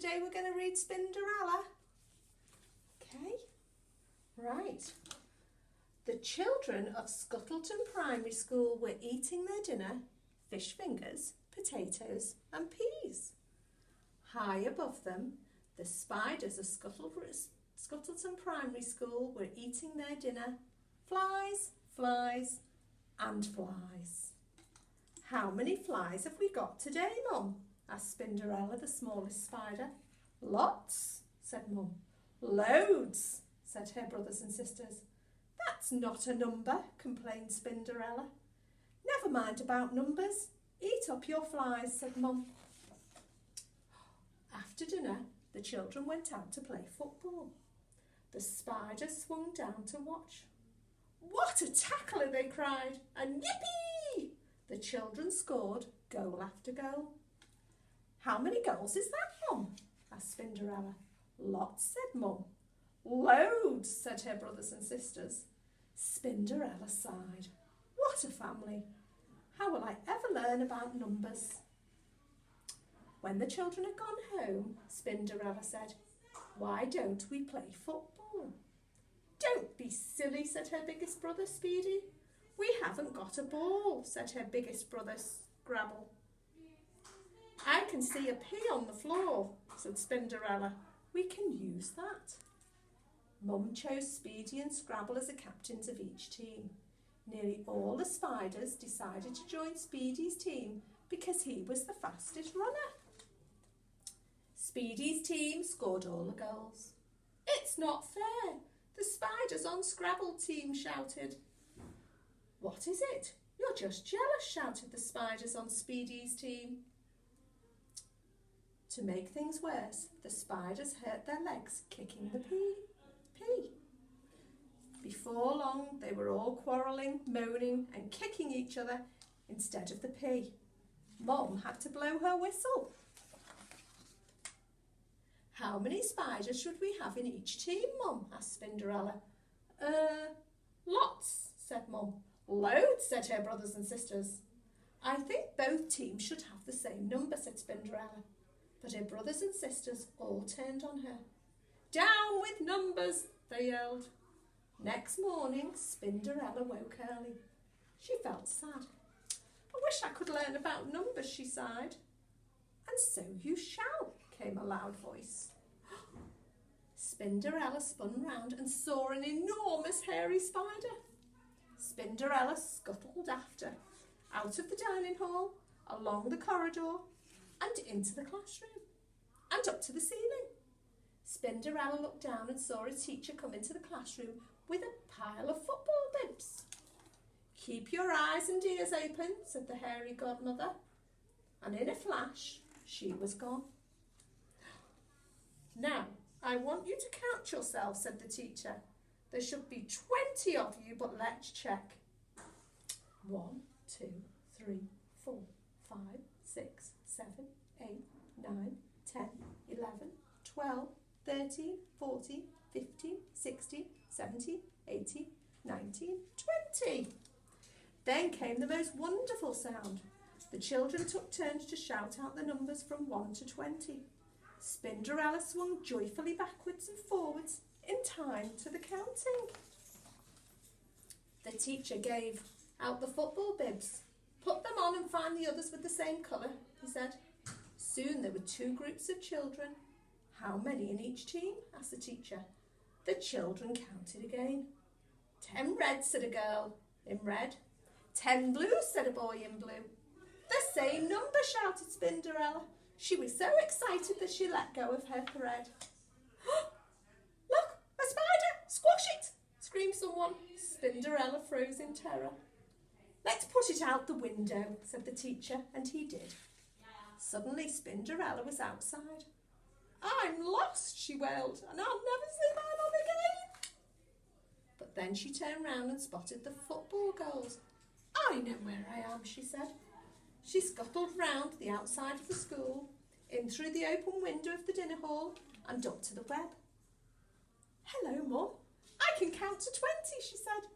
today we're going to read Spinderella. Okay, right. The children of Scuttleton Primary School were eating their dinner, fish fingers, potatoes and peas. High above them, the spiders of Scuttleton Primary School were eating their dinner, flies, flies and flies. How many flies have we got today, Mum? Asked Spinderella, the smallest spider. Lots, said Mum. Loads, said her brothers and sisters. That's not a number, complained Spinderella. Never mind about numbers. Eat up your flies, said Mum. After dinner, the children went out to play football. The spiders swung down to watch. What a tackler, they cried, and yippee! The children scored goal after goal. How many goals is that, Mum? Asked Spinderella. Lots, said Mum. Loads, said her brothers and sisters. Spinderella sighed. What a family! How will I ever learn about numbers? When the children had gone home, Spinderella said, Why don't we play football? Don't be silly, said her biggest brother, Speedy. We haven't got a ball, said her biggest brother, Scrabble. I can see a pea on the floor, said Spinderella. We can use that. Mum chose Speedy and Scrabble as the captains of each team. Nearly all the spiders decided to join Speedy's team because he was the fastest runner. Speedy's team scored all the goals. It's not fair, the spiders on Scrabble team shouted. What is it? You're just jealous, shouted the spiders on Speedy's team. To make things worse, the spiders hurt their legs kicking the pea. Before long, they were all quarrelling, moaning and kicking each other instead of the pea. Mum had to blow her whistle. How many spiders should we have in each team, Mum? Asked Spinderella. Lots, said Mum. Loads, said her brothers and sisters. I think both teams should have the same number, said Spinderella. But her brothers and sisters all turned on her. Down with numbers, they yelled. Next morning, Spinderella woke early. She felt sad. I wish I could learn about numbers, she sighed. And so you shall, came a loud voice. Spinderella spun round and saw an enormous hairy spider. Spinderella scuttled after, out of the dining hall, along the corridor, and into the classroom, and up to the ceiling. Spinderella looked down and saw a teacher come into the classroom with a pile of football bibs. Keep your eyes and ears open, said the hairy godmother, and in a flash, she was gone. Now, I want you to count yourself, said the teacher. There should be 20 of you, but let's check. 1, 2, 3, 4, 5, 6, 7, 8, 9, 10, 11, 12, 13, 14, 15, 16, 17, 18, 19, 20. Then came the most wonderful sound. The children took turns to shout out the numbers from 1 to 20. Spinderella swung joyfully backwards and forwards in time to the counting. The teacher gave out the football bibs. Put them on and find the others with the same colour, he said. Soon there were 2 groups of children. How many in each team? Asked the teacher. The children counted again. 10 reds, said a girl in red. 10 blues, said a boy in blue. The same number, shouted Spinderella. She was so excited that she let go of her thread. Look, a spider! Squash it! Screamed someone. Spinderella froze in terror. Let's put it out the window, said the teacher, and he did. Suddenly Spinderella was outside. I'm lost, she wailed, and I'll never see my mum again. But then she turned round and spotted the football goals. I know where I am, she said. She scuttled round the outside of the school, in through the open window of the dinner hall, and up to the web. Hello, Mum. I can count to 20, she said.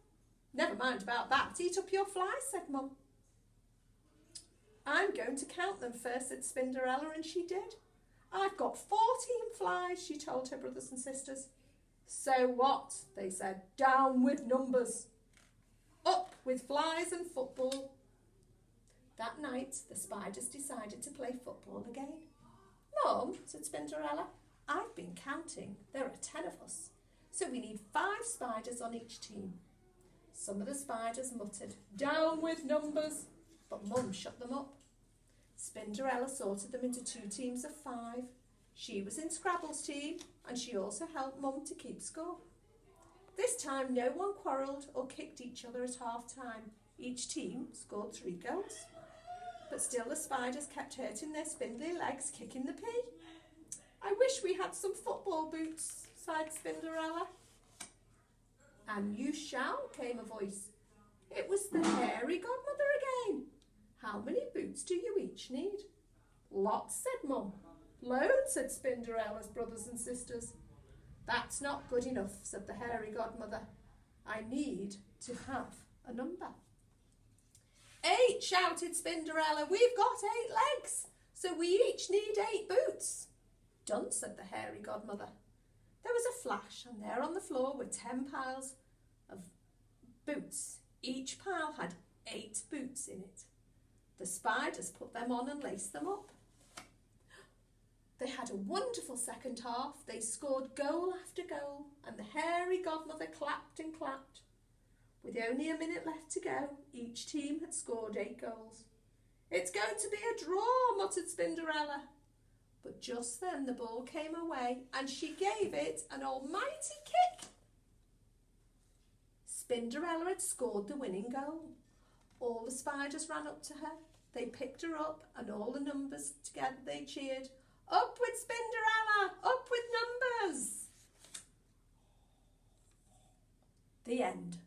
Never mind about that. Eat up your flies, said Mum. I'm going to count them first, said Spinderella, and she did. I've got 40 14 flies, she told her brothers and sisters. So what? They said. Down with numbers. Up with flies and football. That night, the spiders decided to play football again. Mum, said Spinderella, I've been counting. There are 10 of us, so we need 5 spiders on each team. Some of the spiders muttered, down with numbers, but Mum shut them up. Spinderella sorted them into 2 teams of 5. She was in Scrabble's team, and she also helped Mum to keep score. This time no one quarrelled or kicked each other at half-time. Each team scored 3 goals. But still the spiders kept hurting their spindly legs, kicking the pea. I wish we had some football boots, sighed Spinderella. And you shall, came a voice. It was the hairy godmother again. How many boots do you each need? Lots, said Mum. Loads, said Spinderella's brothers and sisters. That's not good enough, said the hairy godmother. I need to have a number. 8, shouted Spinderella. We've got 8 legs, so we each need 8 boots. Done, said the hairy godmother. There was a flash, and there on the floor were 10 piles of boots. Each pile had 8 boots in it. The spiders put them on and laced them up. They had a wonderful second half. They scored goal after goal, and the hairy godmother clapped and clapped. With only a minute left to go, each team had scored 8 goals. It's going to be a draw, muttered Spinderella. But just then the ball came away, and she gave it an almighty kick. Spinderella had scored the winning goal. All the spiders ran up to her. They picked her up, and all the numbers together they cheered, Up with Spinderella! Up with numbers! The end.